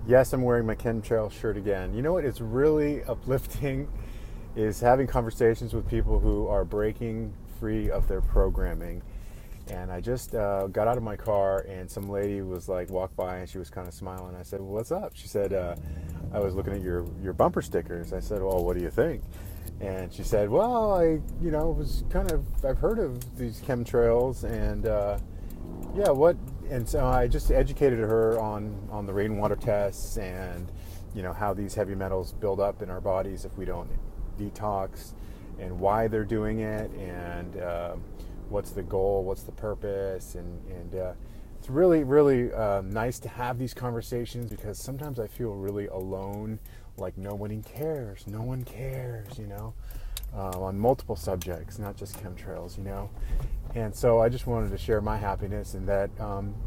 Yes, I'm wearing my chemtrail shirt again. You know what is really uplifting is having conversations with people who are breaking free of their programming. And I just got out of my car, and some lady was like, walked by, and she was kind of smiling. I said, well, "What's up?" She said, "I was looking at your bumper stickers." I said, "Well, what do you think?" And she said, "Well, I've heard of these chemtrails, and yeah, what?" And so I just educated her on the rainwater tests, and how these heavy metals build up in our bodies if we don't detox, and why they're doing it, and what's the goal, what's the purpose, and it's really, really nice to have these conversations, because sometimes I feel really alone, like no one cares, on multiple subjects, not just chemtrails, And so I just wanted to share my happiness, and that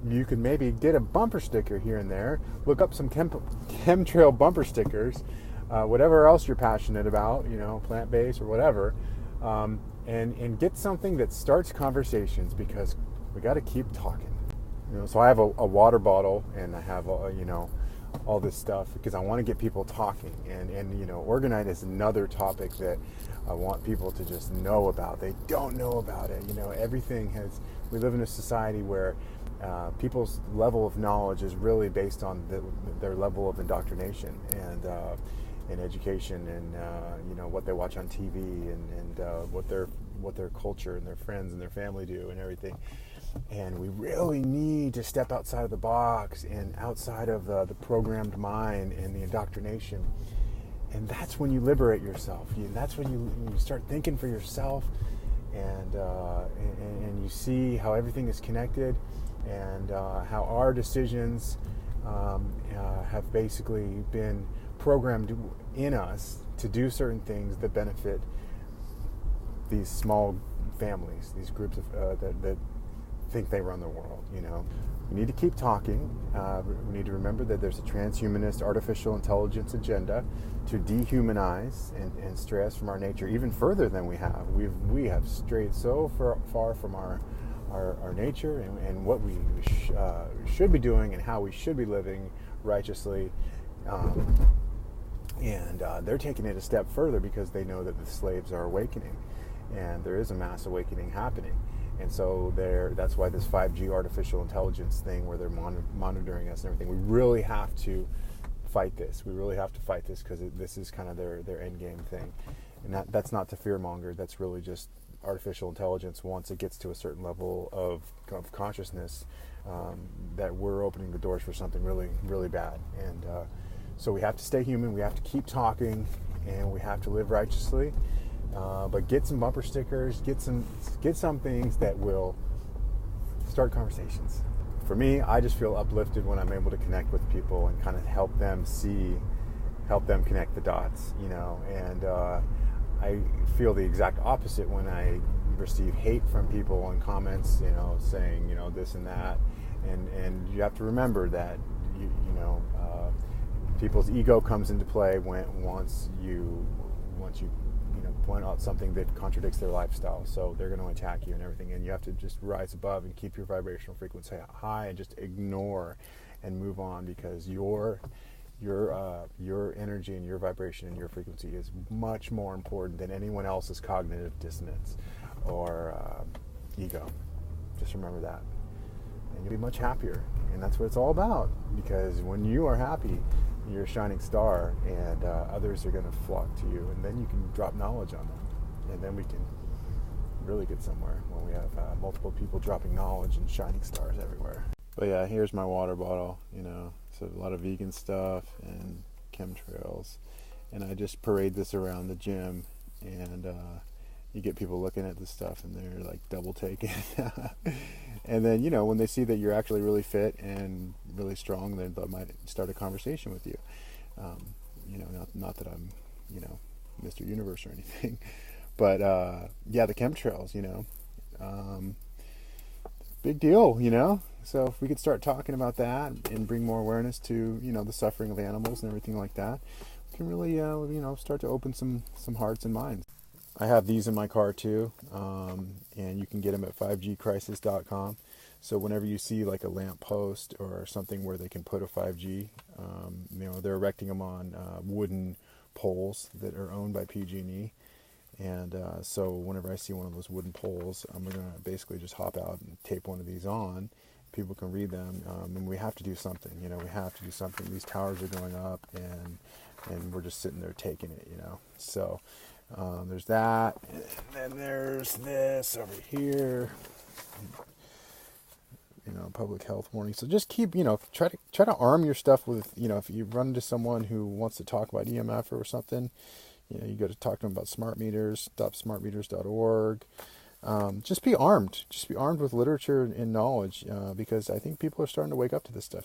you could maybe get a bumper sticker here and there, look up some chemtrail bumper stickers, whatever else you're passionate about, plant-based or whatever, and get something that starts conversations, because we got to keep talking. So I have a water bottle, and I have all this stuff because I want to get people talking, and orgonite is another topic that I want people to just know about. They don't know about it. We live in a society where people's level of knowledge is really based on their level of indoctrination and education, and what they watch on TV, and what their culture and their friends and their family do and everything. And we really need to step outside of the box and outside of the programmed mind and the indoctrination. And that's when you liberate yourself. That's when you start thinking for yourself, and you see how everything is connected, and how our decisions have basically been programmed in us to do certain things that benefit these small families, these groups of that think they run the world. We need to keep talking. We need to remember that there's a transhumanist artificial intelligence agenda to dehumanize and stray us from our nature even further than we have. We have strayed so far from our nature, and what we should be doing, and how we should be living righteously. And they're taking it a step further, because they know that the slaves are awakening, and there is a mass awakening happening. And so that's why this 5G artificial intelligence thing, where they're monitoring us and everything, we really have to fight this. We really have to fight this, because this is kind of their end game thing. And that's not to fearmonger. That's really just artificial intelligence. Once it gets to a certain level of consciousness, that we're opening the doors for something really, really bad. And so we have to stay human. We have to keep talking, and we have to live righteously. But get some bumper stickers, get some things that will start conversations. For me, I just feel uplifted when I'm able to connect with people and kind of help them connect the dots, and I feel the exact opposite when I receive hate from people and comments, saying, this and that, and you have to remember that, people's ego comes into play once you point out something that contradicts their lifestyle. So they're going to attack you and everything, and you have to just rise above and keep your vibrational frequency high, and just ignore and move on, because your energy and your vibration and your frequency is much more important than anyone else's cognitive dissonance or ego. Just remember that, and you'll be much happier. And that's what it's all about, because when you are happy, you're a shining star, and others are going to flock to you, and then you can drop knowledge on them, and then we can really get somewhere when we have multiple people dropping knowledge and shining stars everywhere. But yeah, here's my water bottle, so a lot of vegan stuff and chemtrails, and I just parade this around the gym, and you get people looking at this stuff, and they're like double taking. And then, when they see that you're actually really fit and really strong, then they might start a conversation with you. Not that I'm, Mr. Universe or anything. But, yeah, the chemtrails, big deal, So if we could start talking about that and bring more awareness to, the suffering of animals and everything like that, we can really, start to open some hearts and minds. I have these in my car too, and you can get them at 5gcrisis.com. So whenever you see like a lamp post or something where they can put a 5G, they're erecting them on wooden poles that are owned by PG&E. And so whenever I see one of those wooden poles, I'm going to basically just hop out and tape one of these on. People can read them, and we have to do something. We have to do something. These towers are going up, and we're just sitting there taking it. So there's that, and then there's this over here. Public health warning. So just keep, try to arm your stuff with, if you run into someone who wants to talk about EMF or something, you got to talk to them about smart meters, stopsmartmeters.org. Just be armed. Just be armed with literature and knowledge, because I think people are starting to wake up to this stuff.